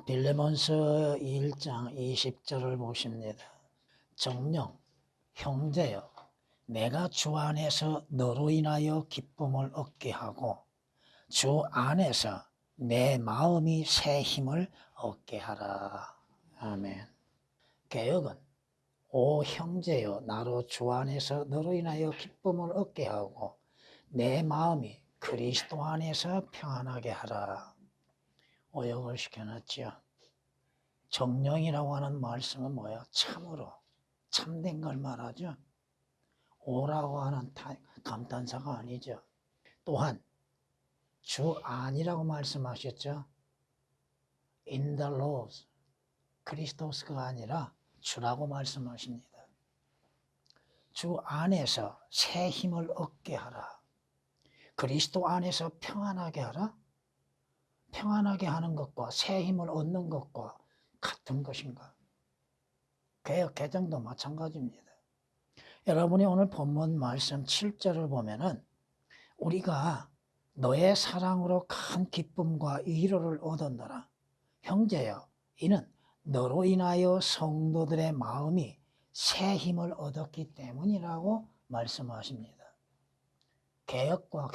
빌레몬서 1장 20절을 보십니다. 정녕 형제여 내가 주 안에서 너로 인하여 기쁨을 얻게 하고 주 안에서 내 마음이 새 힘을 얻게 하라. 아멘. 개역은 오 형제여 나로 주 안에서 너로 인하여 기쁨을 얻게 하고 내 마음이 그리스도 안에서 평안하게 하라. 오역을 시켜놨지요. 정령이라고 하는 말씀은 뭐야? 참으로 참된 걸 말하죠. 오라고 하는 감탄사가 아니죠. 또한 주 안이라고 말씀하셨죠. In the Lord 크리스토스가 아니라 주라고 말씀하십니다. 주 안에서 새 힘을 얻게 하라. 그리스도 안에서 평안하게 하라. 평안하게 하는 것과 새 힘을 얻는 것과 같은 것인가? 개역 개정도 마찬가지입니다. 여러분이 오늘 본문 말씀 7절을 보면은 우리가 너의 사랑으로 큰 기쁨과 위로를 얻었노라. 형제여 이는 너로 인하여 성도들의 마음이 새 힘을 얻었기 때문이라고 말씀하십니다. 개역과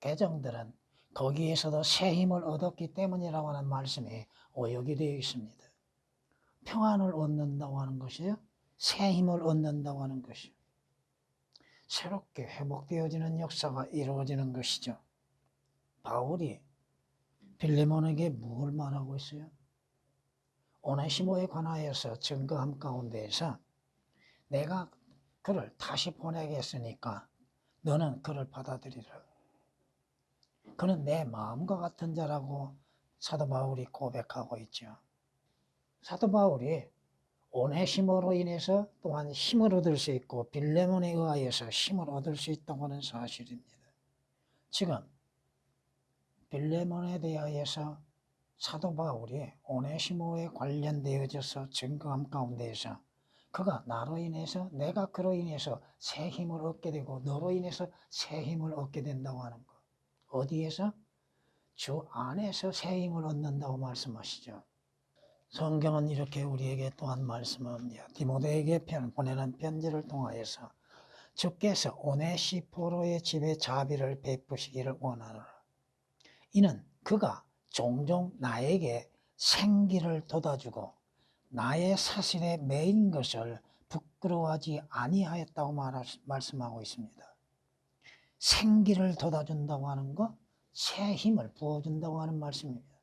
개정들은 거기에서도 새 힘을 얻었기 때문이라고 하는 말씀이 오역이 되어 있습니다. 평안을 얻는다고 하는 것이요. 새 힘을 얻는다고 하는 것이요. 새롭게 회복되어지는 역사가 이루어지는 것이죠. 바울이 빌레몬에게 뭘 말하고 있어요? 오네시모에 관하여서 증거함 가운데에서 내가 그를 다시 보내겠으니까 너는 그를 받아들이라. 그는 내 마음과 같은 자라고 사도 바울이 고백하고 있죠. 사도 바울이 오네시모로 인해서 또한 힘을 얻을 수 있고 빌레몬에 의하여서 힘을 얻을 수 있다고 하는 사실입니다. 지금 빌레몬에 대하여서 사도 바울이 오네시모에 관련되어져서 증거함 가운데에서 그가 나로 인해서 내가 그로 인해서 새 힘을 얻게 되고 너로 인해서 새 힘을 얻게 된다고 하는 것. 어디에서? 주 안에서 새 힘을 얻는다고 말씀하시죠. 성경은 이렇게 우리에게 또한 말씀합니다. 디모데에게 보내는 편지를 통하여서 주께서 오네시포로의 집에 자비를 베푸시기를 원하노라. 이는 그가 종종 나에게 생기를 돋아주고 나의 사실에 매인 것을 부끄러워하지 아니하였다고 말씀하고 있습니다. 생기를 돋아준다고 하는 것, 새 힘을 부어준다고 하는 말씀입니다.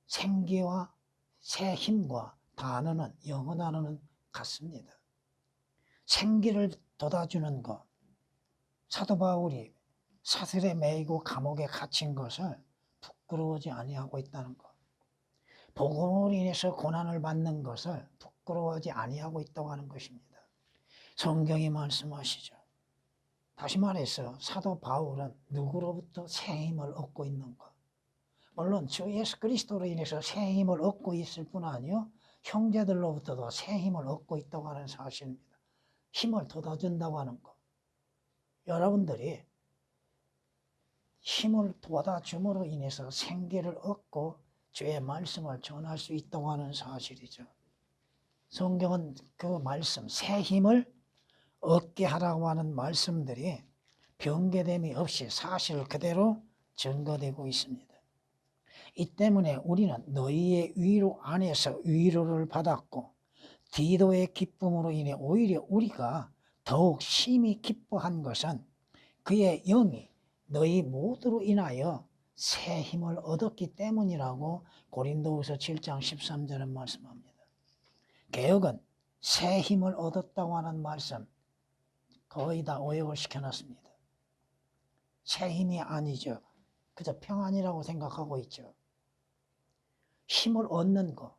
생기와 새 힘과 단어는 영어 단어는 같습니다. 생기를 돋아주는 것, 사도 바울이 사슬에 매이고 감옥에 갇힌 것을 부끄러워하지 아니하고 있다는 것, 복음으로 인해서 고난을 받는 것을 부끄러워하지 아니하고 있다고 하는 것입니다. 성경이 말씀하시죠. 다시 말해서 사도 바울은 누구로부터 새 힘을 얻고 있는 것, 물론 주 예수 그리스도로 인해서 새 힘을 얻고 있을 뿐 아니요 형제들로부터도 새 힘을 얻고 있다고 하는 사실입니다. 힘을 돋아준다고 하는 것. 여러분들이 힘을 돋아줌으로 인해서 생기를 얻고 주의 말씀을 전할 수 있다고 하는 사실이죠. 성경은 그 말씀, 새 힘을 얻게 하라고 하는 말씀들이 변개됨이 없이 사실 그대로 증거되고 있습니다. 이 때문에 우리는 너희의 위로 안에서 위로를 받았고 디도의 기쁨으로 인해 오히려 우리가 더욱 심히 기뻐한 것은 그의 영이 너희 모두로 인하여 새 힘을 얻었기 때문이라고 고린도후서 7장 13절은 말씀합니다. 개역은 새 힘을 얻었다고 하는 말씀 거의 다 오역을 시켜놨습니다. 새 힘이 아니죠. 그저 평안이라고 생각하고 있죠. 힘을 얻는 것,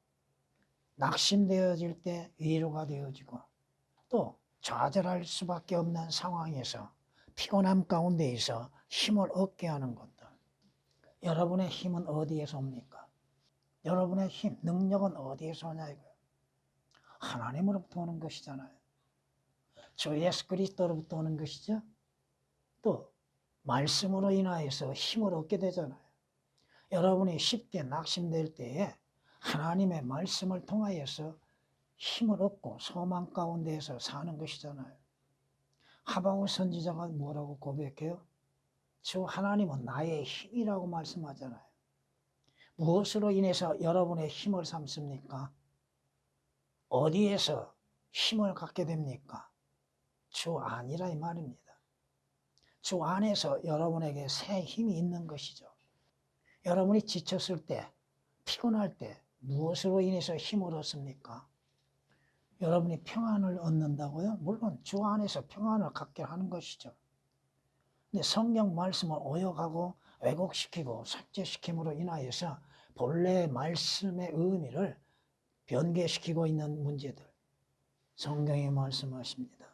낙심되어질 때 위로가 되어지고 또 좌절할 수밖에 없는 상황에서 피곤함 가운데에서 힘을 얻게 하는 것들. 여러분의 힘은 어디에서 옵니까? 여러분의 힘, 능력은 어디에서 오냐 이거예요. 하나님으로부터 오는 것이잖아요. 주 예수 그리스도로부터 오는 것이죠. 또 말씀으로 인하여서 힘을 얻게 되잖아요. 여러분이 쉽게 낙심될 때에 하나님의 말씀을 통하여서 힘을 얻고 소망 가운데에서 사는 것이잖아요. 하박국 선지자가 뭐라고 고백해요? 주 하나님은 나의 힘이라고 말씀하잖아요. 무엇으로 인해서 여러분의 힘을 삼습니까? 어디에서 힘을 갖게 됩니까? 주 안이라 이 말입니다. 주 안에서 여러분에게 새 힘이 있는 것이죠. 여러분이 지쳤을 때, 피곤할 때 무엇으로 인해서 힘을 얻습니까? 여러분이 평안을 얻는다고요? 물론 주 안에서 평안을 갖게 하는 것이죠. 근데 성경 말씀을 오역하고 왜곡시키고 삭제시킴으로 인하여서 본래 말씀의 의미를 변개시키고 있는 문제들, 성경이 말씀하십니다.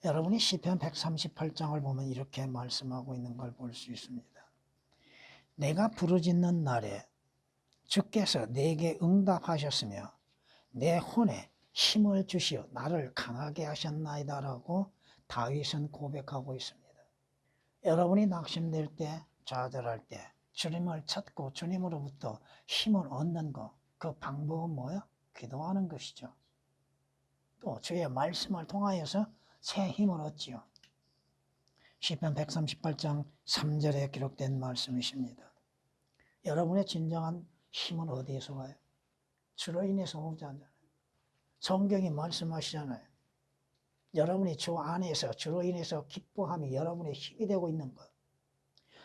여러분이 시편 138장을 보면 이렇게 말씀하고 있는 걸 볼 수 있습니다. 내가 부르짖는 날에 주께서 내게 응답하셨으며 내 혼에 힘을 주시어 나를 강하게 하셨나이다 라고 다윗은 고백하고 있습니다. 여러분이 낙심될 때, 좌절할 때 주님을 찾고 주님으로부터 힘을 얻는 것, 그 방법은 뭐예요? 기도하는 것이죠. 또 주의 말씀을 통하여서 새 힘을 얻지요. 시편 138장 3절에 기록된 말씀이십니다. 여러분의 진정한 힘은 어디에서 와요? 주로 인해서 오지 않잖아요. 성경이 말씀하시잖아요. 여러분이 주 안에서 주로 인해서 기뻐함이 여러분의 힘이 되고 있는 것.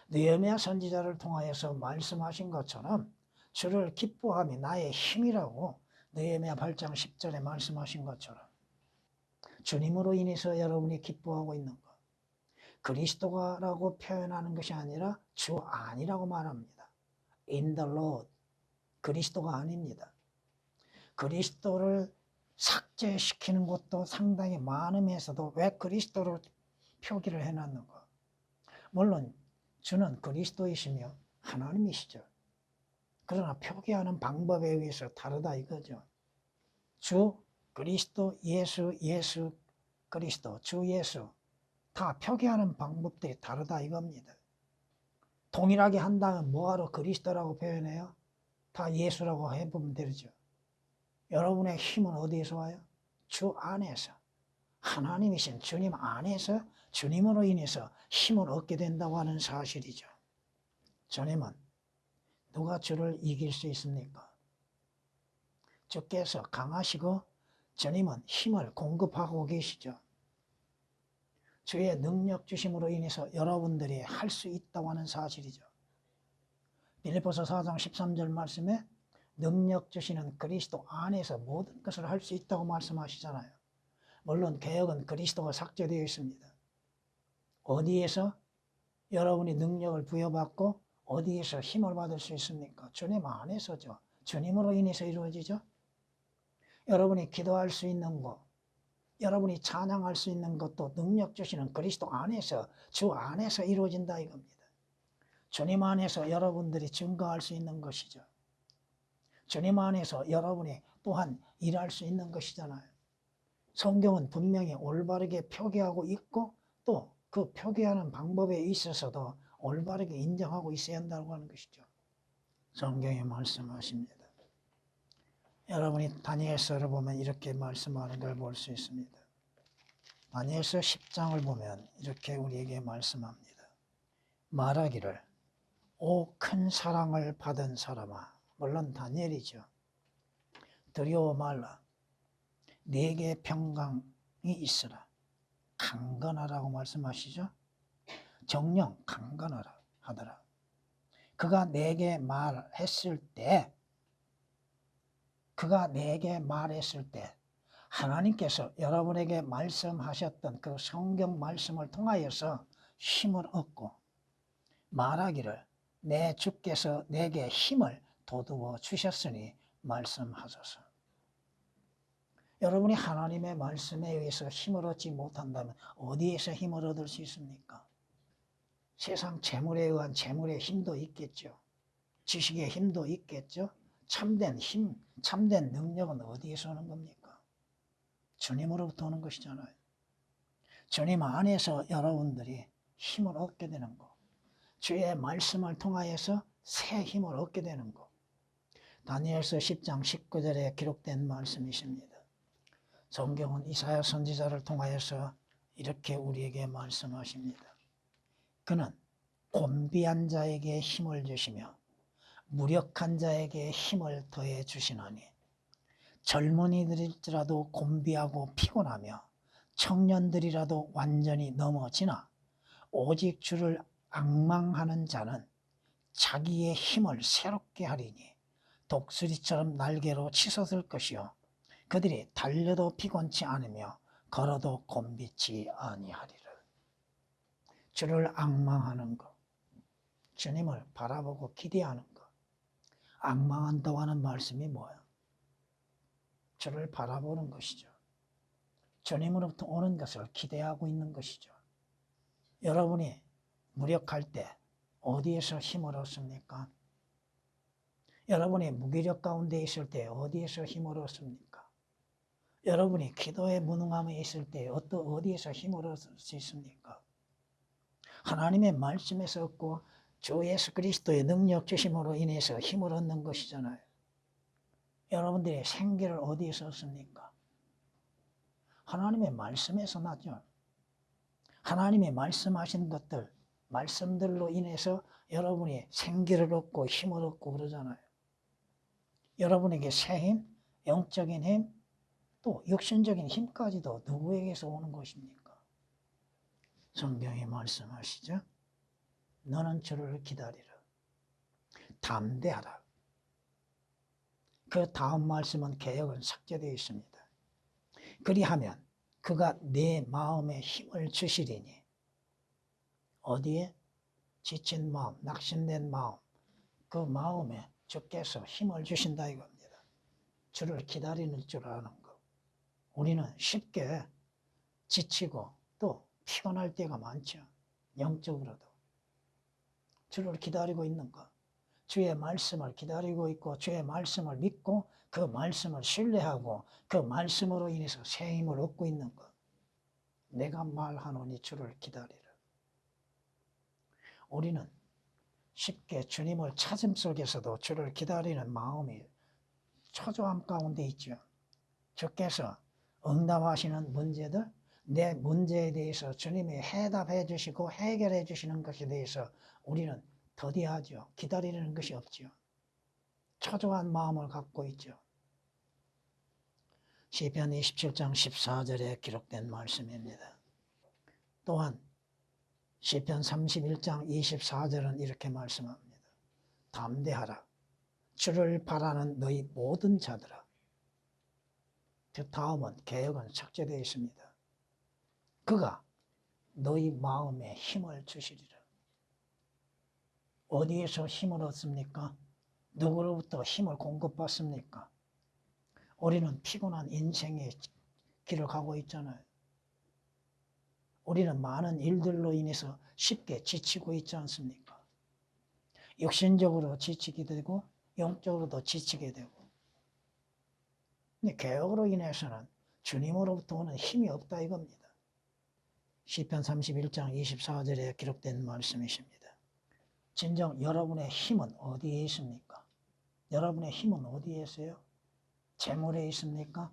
느헤미야 선지자를 통하여서 말씀하신 것처럼 주를 기뻐함이 나의 힘이라고 느헤미야 8장 10절에 말씀하신 것처럼 주님으로 인해서 여러분이 기뻐하고 있는 것. 그리스도가라고 표현하는 것이 아니라 주 안이라고 말합니다. In the Lord. 그리스도가 아닙니다. 그리스도를 삭제시키는 것도 상당히 많으면서도 왜 그리스도로 표기를 해놨는가? 물론 주는 그리스도이시며 하나님이시죠. 그러나 표기하는 방법에 의해서 다르다 이거죠. 주, 그리스도, 예수, 예수, 그리스도, 주, 예수 다 표기하는 방법들이 다르다 이겁니다. 동일하게 한다면 뭐하러 그리스도라고 표현해요? 다 예수라고 해보면 되죠. 여러분의 힘은 어디에서 와요? 주 안에서. 하나님이신 주님 안에서 주님으로 인해서 힘을 얻게 된다고 하는 사실이죠. 주님은 누가 주를 이길 수 있습니까? 주께서 강하시고 주님은 힘을 공급하고 계시죠. 주의 능력 주심으로 인해서 여러분들이 할 수 있다고 하는 사실이죠. 빌립보서 4장 13절 말씀에 능력 주시는 그리스도 안에서 모든 것을 할 수 있다고 말씀하시잖아요. 물론 개혁은 그리스도가 삭제되어 있습니다. 어디에서 여러분이 능력을 부여받고 어디에서 힘을 받을 수 있습니까? 주님 안에서죠. 주님으로 인해서 이루어지죠. 여러분이 기도할 수 있는 것, 여러분이 찬양할 수 있는 것도 능력 주시는 그리스도 안에서, 주 안에서 이루어진다 이겁니다. 주님 안에서 여러분들이 증거할 수 있는 것이죠. 주님 안에서 여러분이 또한 일할 수 있는 것이잖아요. 성경은 분명히 올바르게 표기하고 있고 또 그 표기하는 방법에 있어서도 올바르게 인정하고 있어야 한다고 하는 것이죠. 성경이 말씀하십니다. 여러분이 다니엘서를 보면 이렇게 말씀하는 걸 볼 수 있습니다. 다니엘서 10장을 보면 이렇게 우리에게 말씀합니다. 말하기를 오 큰 사랑을 받은 사람아, 물론 다니엘이죠. 두려워 말라. 네게 평강이 있으라. 강건하라고 말씀하시죠. 정령 강건하라 하더라. 그가 내게 말했을 때 하나님께서 여러분에게 말씀하셨던 그 성경 말씀을 통하여서 힘을 얻고 말하기를 내 주께서 내게 힘을 돋우어 주셨으니 말씀하소서. 여러분이 하나님의 말씀에 의해서 힘을 얻지 못한다면 어디에서 힘을 얻을 수 있습니까? 세상 재물에 의한 재물의 힘도 있겠죠. 지식의 힘도 있겠죠. 참된 힘, 참된 능력은 어디에서 오는 겁니까? 주님으로부터 오는 것이잖아요. 주님 안에서 여러분들이 힘을 얻게 되는 것, 주의 말씀을 통하여서 새 힘을 얻게 되는 것, 다니엘서 10장 19절에 기록된 말씀이십니다. 성경은 이사야 선지자를 통하여서 이렇게 우리에게 말씀하십니다. 그는 곤비한 자에게 힘을 주시며 무력한 자에게 힘을 더해 주시나니 젊은이들일지라도 곤비하고 피곤하며 청년들이라도 완전히 넘어지나 오직 주를 앙망하는 자는 자기의 힘을 새롭게 하리니 독수리처럼 날개로 치솟을 것이요 그들이 달려도 피곤치 않으며 걸어도 곤비치 아니하리라. 주를 앙망하는 것, 주님을 바라보고 기대하는 것. 앙망한다고 하는 말씀이 뭐예요? 주를 바라보는 것이죠. 주님으로부터 오는 것을 기대하고 있는 것이죠. 여러분이 무력할 때 어디에서 힘을 얻습니까? 여러분이 무기력 가운데 있을 때 어디에서 힘을 얻습니까? 여러분이 기도에 무능함에 있을 때 어디에서 힘을 얻을 수 있습니까? 하나님의 말씀에서 얻고 주 예수 그리스도의 능력 주심으로 인해서 힘을 얻는 것이잖아요. 여러분들의 생기를 어디에서 얻습니까? 하나님의 말씀에서 나죠. 하나님의 말씀하신 것들, 말씀들로 인해서 여러분이 생기를 얻고 힘을 얻고 그러잖아요. 여러분에게 새 힘, 영적인 힘, 또 육신적인 힘까지도 누구에게서 오는 것입니까? 성경이 말씀하시죠. 너는 주를 기다리라. 담대하라. 그 다음 말씀은 개역은 삭제되어 있습니다. 그리하면 그가 내 마음에 힘을 주시리니 어디에? 지친 마음, 낙심된 마음, 그 마음에 주께서 힘을 주신다 이겁니다. 주를 기다리는 줄 아는 것. 우리는 쉽게 지치고 또 피곤할 때가 많죠. 영적으로도. 주를 기다리고 있는 것. 주의 말씀을 기다리고 있고 주의 말씀을 믿고 그 말씀을 신뢰하고 그 말씀으로 인해서 새 힘을 얻고 있는 것. 내가 말하노니 주를 기다리라. 우리는 쉽게 주님을 찾음 속에서도 주를 기다리는 마음이 초조함 가운데 있죠. 주께서 응답하시는 문제들, 내 문제에 대해서 주님이 해답해 주시고 해결해 주시는 것에 대해서 우리는 더디하죠. 기다리는 것이 없죠. 초조한 마음을 갖고 있죠. 시편 27장 14절에 기록된 말씀입니다. 또한 시편 31장 24절은 이렇게 말씀합니다. 담대하라. 주를 바라는 너희 모든 자들아. 그 다음은 개역은 삭제되어 있습니다. 그가 너희 마음에 힘을 주시리라. 어디에서 힘을 얻습니까? 누구로부터 힘을 공급받습니까? 우리는 피곤한 인생의 길을 가고 있잖아요. 우리는 많은 일들로 인해서 쉽게 지치고 있지 않습니까? 육신적으로 지치게 되고 영적으로도 지치게 되고. 근데 개혁으로 인해서는 주님으로부터 오는 힘이 없다 이겁니다. 시편 31장 24절에 기록된 말씀이십니다. 진정 여러분의 힘은 어디에 있습니까? 여러분의 힘은 어디에 있어요? 재물에 있습니까?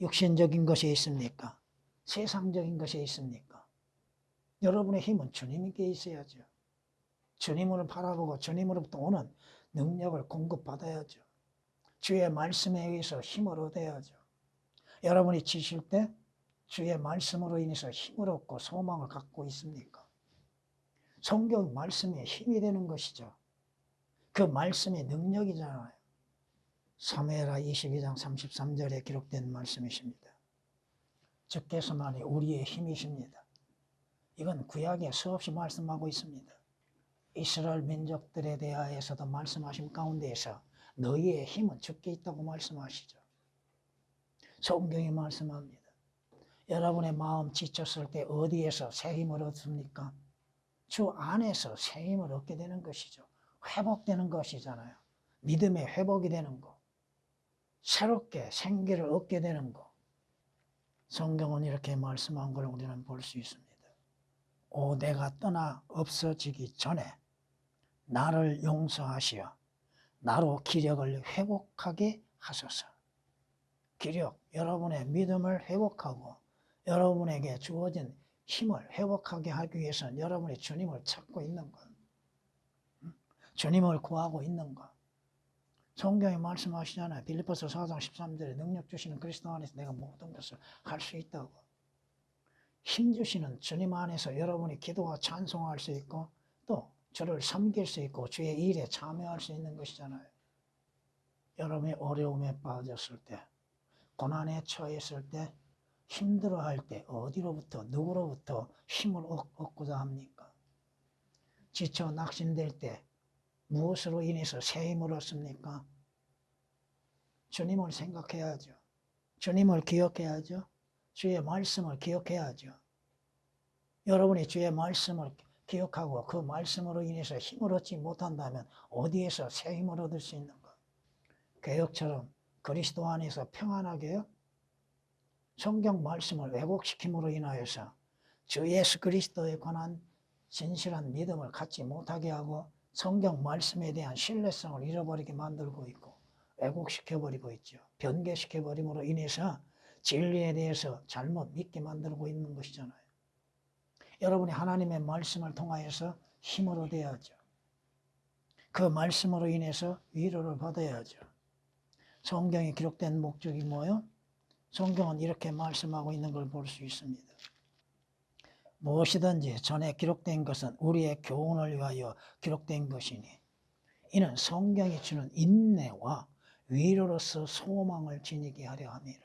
육신적인 것에 있습니까? 세상적인 것에 있습니까? 여러분의 힘은 주님께 있어야죠. 주님을 바라보고 주님으로부터 오는 능력을 공급받아야죠. 주의 말씀에 의해서 힘을 얻어야죠. 여러분이 지칠 때 주의 말씀으로 인해서 힘을 얻고 소망을 갖고 있습니까? 성경 말씀이 힘이 되는 것이죠. 그 말씀이 능력이잖아요. 사무엘하 22장 33절에 기록된 말씀이십니다. 주께서만이 우리의 힘이십니다. 이건 구약에 수없이 말씀하고 있습니다. 이스라엘 민족들에 대하여서도 말씀하신 가운데에서 너희의 힘은 주께 있다고 말씀하시죠. 성경이 말씀합니다. 여러분의 마음 지쳤을 때 어디에서 새 힘을 얻습니까? 주 안에서 새 힘을 얻게 되는 것이죠. 회복되는 것이잖아요. 믿음의 회복이 되는 것. 새롭게 생기를 얻게 되는 것. 성경은 이렇게 말씀한 걸 우리는 볼 수 있습니다. 오, 내가 떠나 없어지기 전에 나를 용서하시어 나로 기력을 회복하게 하소서. 기력, 여러분의 믿음을 회복하고 여러분에게 주어진 힘을 회복하게 하기 위해서는 여러분이 주님을 찾고 있는 것, 주님을 구하고 있는 것. 성경이 말씀하시잖아요. 빌립보서 4장 13절에 능력 주시는 그리스도 안에서 내가 모든 것을 할 수 있다고. 힘 주시는 주님 안에서 여러분이 기도와 찬송할 수 있고 또 주를 섬길 수 있고 주의 일에 참여할 수 있는 것이잖아요. 여러분이 어려움에 빠졌을 때, 고난에 처했을 때, 힘들어할 때 어디로부터 누구로부터 힘을 얻고자 합니까? 지쳐 낙심될 때 무엇으로 인해서 새 힘을 얻습니까? 주님을 생각해야죠. 주님을 기억해야죠. 주의 말씀을 기억해야죠. 여러분이 주의 말씀을 기억하고 그 말씀으로 인해서 힘을 얻지 못한다면 어디에서 새 힘을 얻을 수 있는가? 개혁처럼 그리스도 안에서 평안하게요. 성경 말씀을 왜곡시킴으로 인하여서 주 예수 그리스도에 관한 진실한 믿음을 갖지 못하게 하고 성경 말씀에 대한 신뢰성을 잃어버리게 만들고 있고 왜곡시켜버리고 있죠. 변개시켜버림으로 인해서 진리에 대해서 잘못 믿게 만들고 있는 것이잖아요. 여러분이 하나님의 말씀을 통하여서 힘을 얻어야죠. 그 말씀으로 인해서 위로를 받아야죠. 성경에 기록된 목적이 뭐예요? 성경은 이렇게 말씀하고 있는 걸 볼 수 있습니다. 무엇이든지 전에 기록된 것은 우리의 교훈을 위하여 기록된 것이니 이는 성경이 주는 인내와 위로로서 소망을 지니게 하려 함이라.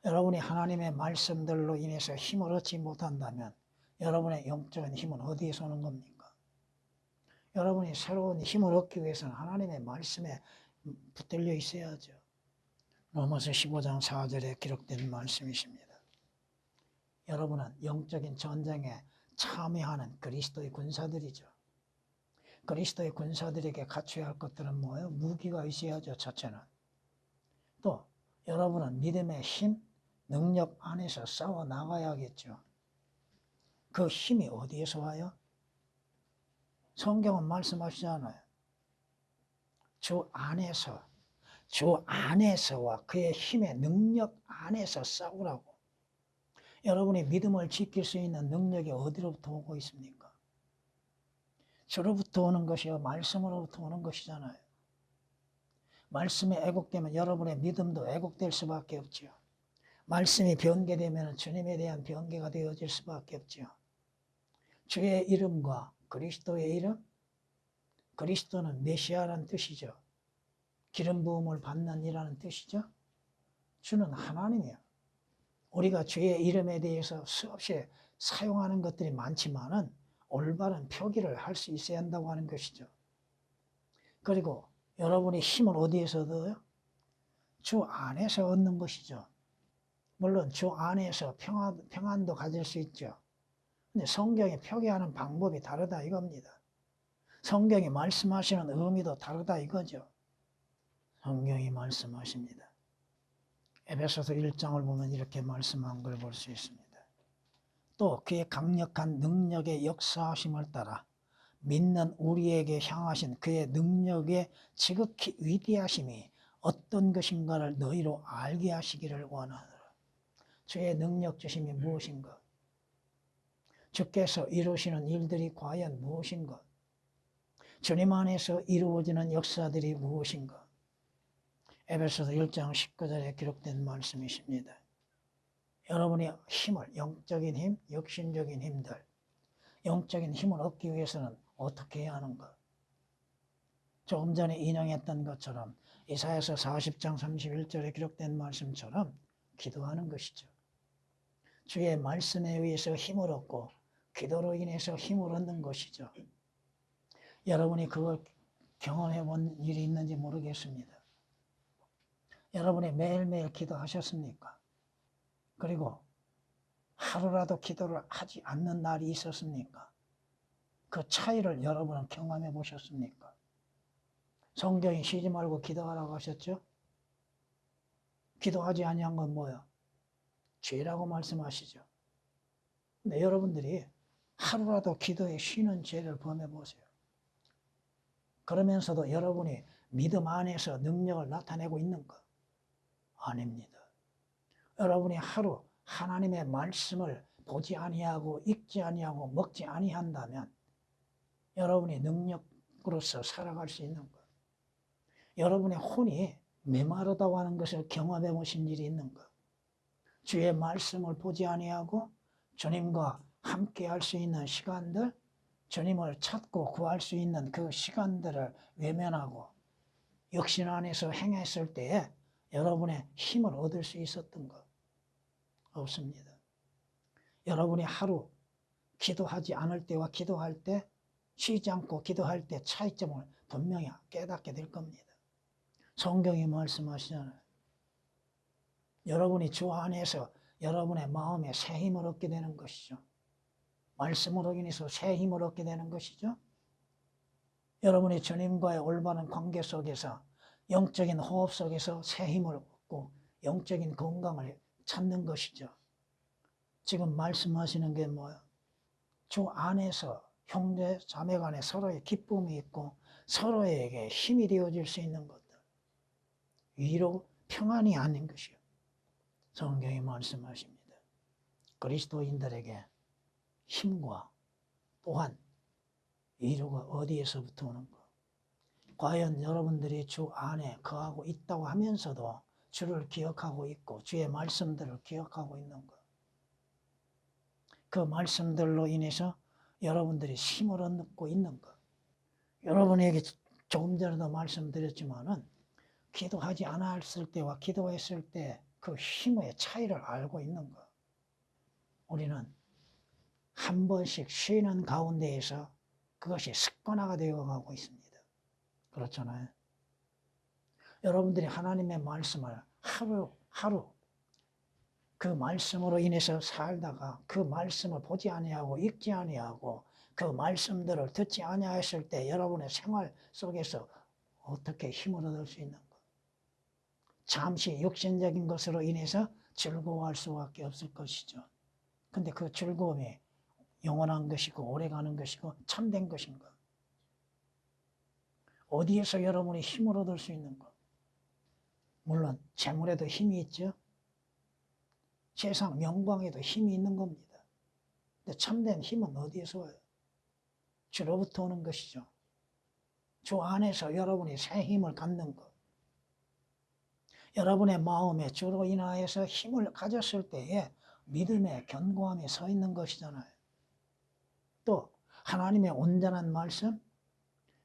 여러분이 하나님의 말씀들로 인해서 힘을 얻지 못한다면 여러분의 영적인 힘은 어디에서 오는 겁니까? 여러분이 새로운 힘을 얻기 위해서는 하나님의 말씀에 붙들려 있어야죠. 로마서 15장 4절에 기록된 말씀이십니다. 여러분은 영적인 전쟁에 참여하는 그리스도의 군사들이죠. 그리스도의 군사들에게 갖춰야 할 것들은 뭐예요? 무기가 있어야죠. 첫째는. 또 여러분은 믿음의 힘, 능력 안에서 싸워 나가야겠죠. 그 힘이 어디에서 와요? 성경은 말씀하시잖아요. 주 안에서와 그의 힘의 능력 안에서 싸우라고. 여러분이 믿음을 지킬 수 있는 능력이 어디로부터 오고 있습니까? 주로부터 오는 것이요 말씀으로부터 오는 것이잖아요. 말씀이 왜곡되면 여러분의 믿음도 왜곡될 수밖에 없죠. 말씀이 변개되면 주님에 대한 변개가 되어질 수밖에 없죠. 주의 이름과 그리스도의 이름, 그리스도는 메시아라는 뜻이죠. 기름 부음을 받는 이라는 뜻이죠. 주는 하나님이에요. 우리가 주의 이름에 대해서 수없이 사용하는 것들이 많지만은 올바른 표기를 할 수 있어야 한다고 하는 것이죠. 그리고 여러분이 힘을 어디에서 얻어요? 주 안에서 얻는 것이죠. 물론 주 안에서 평안도 가질 수 있죠. 근데 성경이 표기하는 방법이 다르다 이겁니다. 성경이 말씀하시는 의미도 다르다 이거죠. 성경이 말씀하십니다. 에베소서 1장을 보면 이렇게 말씀한 걸 볼 수 있습니다. 또 그의 강력한 능력의 역사하심을 따라 믿는 우리에게 향하신 그의 능력의 지극히 위대하심이 어떤 것인가를 너희로 알게 하시기를 원하노라. 주의 능력 주심이 무엇인가? 주께서 이루시는 일들이 과연 무엇인가? 주님 안에서 이루어지는 역사들이 무엇인가? 에베소서 1장 19절에 기록된 말씀이십니다. 여러분이 힘을, 영적인 힘, 육신적인 힘들, 영적인 힘을 얻기 위해서는 어떻게 해야 하는가? 조금 전에 인용했던 것처럼 이사야서 40장 31절에 기록된 말씀처럼 기도하는 것이죠. 주의 말씀에 의해서 힘을 얻고 기도로 인해서 힘을 얻는 것이죠. 여러분이 그걸 경험해 본 일이 있는지 모르겠습니다. 여러분이 매일매일 기도하셨습니까? 그리고 하루라도 기도를 하지 않는 날이 있었습니까? 그 차이를 여러분은 경험해 보셨습니까? 성경이 쉬지 말고 기도하라고 하셨죠? 기도하지 아니한 건 뭐예요? 죄라고 말씀하시죠. 근데 여러분들이 하루라도 기도에 쉬는 죄를 범해 보세요. 그러면서도 여러분이 믿음 안에서 능력을 나타내고 있는 것? 아닙니다. 여러분이 하루 하나님의 말씀을 보지 아니하고 읽지 아니하고 먹지 아니한다면 여러분이 능력으로서 살아갈 수 있는 것. 여러분의 혼이 메마르다고 하는 것을 경험해 보신 일이 있는 것. 주의 말씀을 보지 아니하고 주님과 함께 할 수 있는 시간들, 주님을 찾고 구할 수 있는 그 시간들을 외면하고 역신 안에서 행했을 때에 여러분의 힘을 얻을 수 있었던 것? 없습니다. 여러분이 하루 기도하지 않을 때와 기도할 때, 쉬지 않고 기도할 때 차이점을 분명히 깨닫게 될 겁니다. 성경이 말씀하시잖아요. 여러분이 주 안에서 여러분의 마음에 새 힘을 얻게 되는 것이죠. 말씀으로 인해서 새 힘을 얻게 되는 것이죠. 여러분이 주님과의 올바른 관계 속에서 영적인 호흡 속에서 새 힘을 얻고 영적인 건강을 찾는 것이죠. 지금 말씀하시는 게 뭐예요? 주 안에서 형제 자매 간에 서로의 기쁨이 있고 서로에게 힘이 되어질 수 있는 것들. 위로 평안이 아닌 것이요. 성경이 말씀하십니다. 그리스도인들에게 힘과 또한 위로가 어디에서부터 오는가? 과연 여러분들이 주 안에 거하고 있다고 하면서도 주를 기억하고 있고 주의 말씀들을 기억하고 있는가? 그 말씀들로 인해서 여러분들이 힘을 얻고 있는가? 여러분에게 조금 전에도 말씀드렸지만은 기도하지 않았을 때와 기도했을 때 그 힘의 차이를 알고 있는가? 우리는 한 번씩 쉬는 가운데에서 그것이 습관화가 되어가고 있습니다. 그렇잖아요. 여러분들이 하나님의 말씀을 하루 그 말씀으로 인해서 살다가 그 말씀을 보지 아니하고 읽지 아니하고 그 말씀들을 듣지 아니하였을 때 여러분의 생활 속에서 어떻게 힘을 얻을 수 있는가? 잠시 육신적인 것으로 인해서 즐거워할 수밖에 없을 것이죠. 근데 그 즐거움이 영원한 것이고 오래가는 것이고 참된 것인가? 어디에서 여러분이 힘을 얻을 수 있는가? 물론 재물에도 힘이 있죠. 세상 영광에도 힘이 있는 겁니다. 근데 참된 힘은 어디에서 와요? 주로부터 오는 것이죠. 주 안에서 여러분이 새 힘을 갖는 것. 여러분의 마음에 주로 인하여서 힘을 가졌을 때에 믿음의 견고함이 서 있는 것이잖아요. 또 하나님의 온전한 말씀,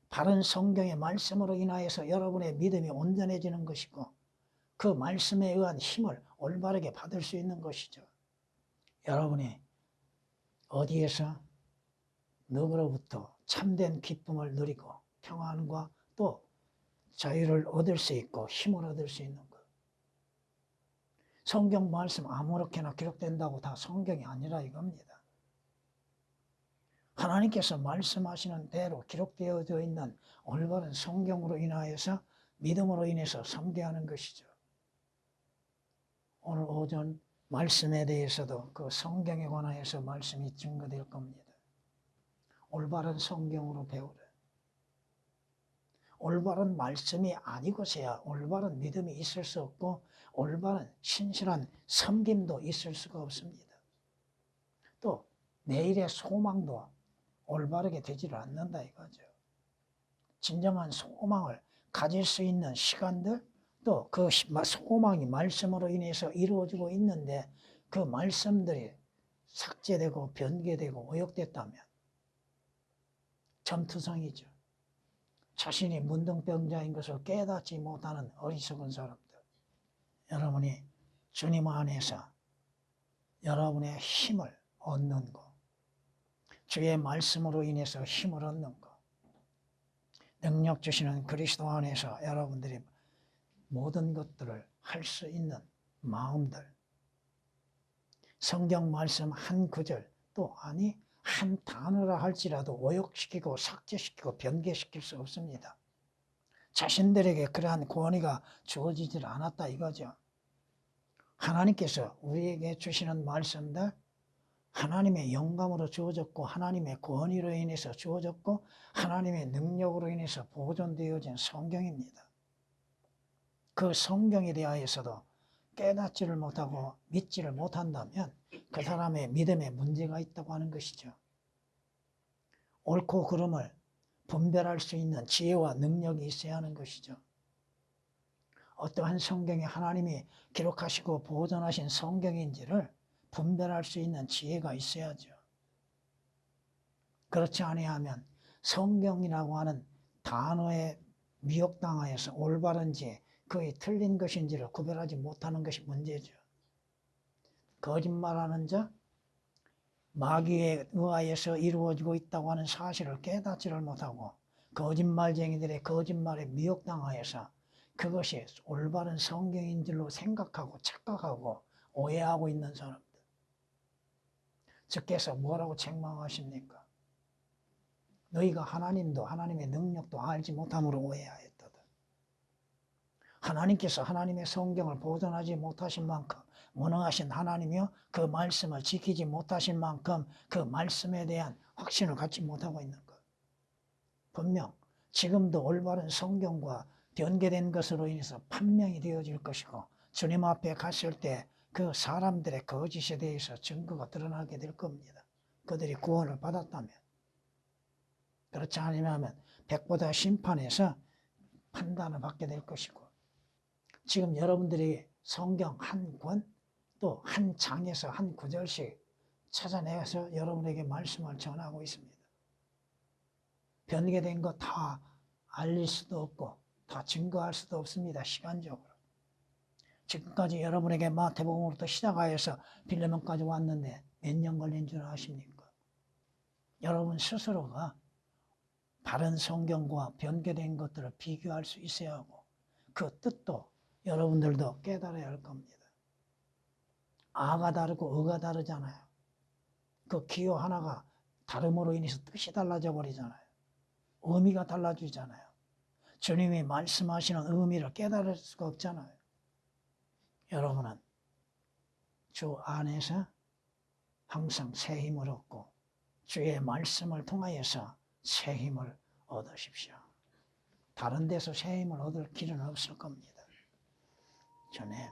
바른 성경의 말씀으로 인하여서 여러분의 믿음이 온전해지는 것이고 그 말씀에 의한 힘을 올바르게 받을 수 있는 것이죠. 여러분이 어디에서 누구로부터 참된 기쁨을 누리고 평안과 또 자유를 얻을 수 있고 힘을 얻을 수 있는 것. 성경 말씀 아무렇게나 기록된다고 다 성경이 아니라 이겁니다. 하나님께서 말씀하시는 대로 기록되어져 있는 올바른 성경으로 인하여서 믿음으로 인해서 섬겨하는 것이죠. 오늘 오전 말씀에 대해서도 그 성경에 관하여서 말씀이 증거될 겁니다. 올바른 성경으로 배우래. 올바른 말씀이 아니고서야 올바른 믿음이 있을 수 없고 올바른 신실한 섬김도 있을 수가 없습니다. 또 내일의 소망도 올바르게 되지를 않는다 이거죠. 진정한 소망을 가질 수 있는 시간들, 또 그 소망이 말씀으로 인해서 이루어지고 있는데 그 말씀들이 삭제되고 변개되고 오역됐다면 점투성이죠. 자신이 문둥병자인 것을 깨닫지 못하는 어리석은 사람들. 여러분이 주님 안에서 여러분의 힘을 얻는 것, 주의 말씀으로 인해서 힘을 얻는 것, 능력 주시는 그리스도 안에서 여러분들이 모든 것들을 할 수 있는 마음들, 성경 말씀 한 구절 또 아니 한 단어라 할지라도 오역시키고 삭제시키고 변개시킬 수 없습니다. 자신들에게 그러한 권위가 주어지질 않았다 이거죠. 하나님께서 우리에게 주시는 말씀들, 하나님의 영감으로 주어졌고 하나님의 권위로 인해서 주어졌고 하나님의 능력으로 인해서 보존되어진 성경입니다. 그 성경에 대하여서도 깨닫지를 못하고 믿지를 못한다면 그 사람의 믿음에 문제가 있다고 하는 것이죠. 옳고 그름을 분별할 수 있는 지혜와 능력이 있어야 하는 것이죠. 어떠한 성경이 하나님이 기록하시고 보존하신 성경인지를 분별할 수 있는 지혜가 있어야죠. 그렇지 아니하면 성경이라고 하는 단어에 미혹당하여서 올바른지 그의 틀린 것인지를 구별하지 못하는 것이 문제죠. 거짓말하는 자, 마귀에 의하여서 이루어지고 있다고 하는 사실을 깨닫지를 못하고 거짓말쟁이들의 거짓말에 미혹당하여서 그것이 올바른 성경인 줄로 생각하고 착각하고 오해하고 있는 사람들. 주께서 뭐라고 책망하십니까? 너희가 하나님도 하나님의 능력도 알지 못함으로 오해하였도다. 하나님께서 하나님의 성경을 보존하지 못하신 만큼 무능하신 하나님이요 그 말씀을 지키지 못하신 만큼 그 말씀에 대한 확신을 갖지 못하고 있는 것. 분명 지금도 올바른 성경과 변개된 것으로 인해서 판명이 되어질 것이고 주님 앞에 갔을 때 그 사람들의 거짓에 대해서 증거가 드러나게 될 겁니다. 그들이 구원을 받았다면. 그렇지 않으면 백보다 심판에서 판단을 받게 될 것이고 지금 여러분들이 성경 한 권 또 한 장에서 한 구절씩 찾아내서 여러분에게 말씀을 전하고 있습니다. 변개된 거 다 알릴 수도 없고 다 증거할 수도 없습니다. 시간적으로. 지금까지 여러분에게 마태복음부터 시작하여서 빌레몬까지 왔는데 몇 년 걸린 줄 아십니까? 여러분 스스로가 바른 성경과 변개된 것들을 비교할 수 있어야 하고 그 뜻도 여러분들도 깨달아야 할 겁니다. 아가 다르고 어가 다르잖아요. 그 기호 하나가 다름으로 인해서 뜻이 달라져 버리잖아요. 의미가 달라지잖아요. 주님이 말씀하시는 의미를 깨달을 수가 없잖아요. 여러분은 주 안에서 항상 새 힘을 얻고 주의 말씀을 통하여서 새 힘을 얻으십시오. 다른 데서 새 힘을 얻을 길은 없을 겁니다. 전에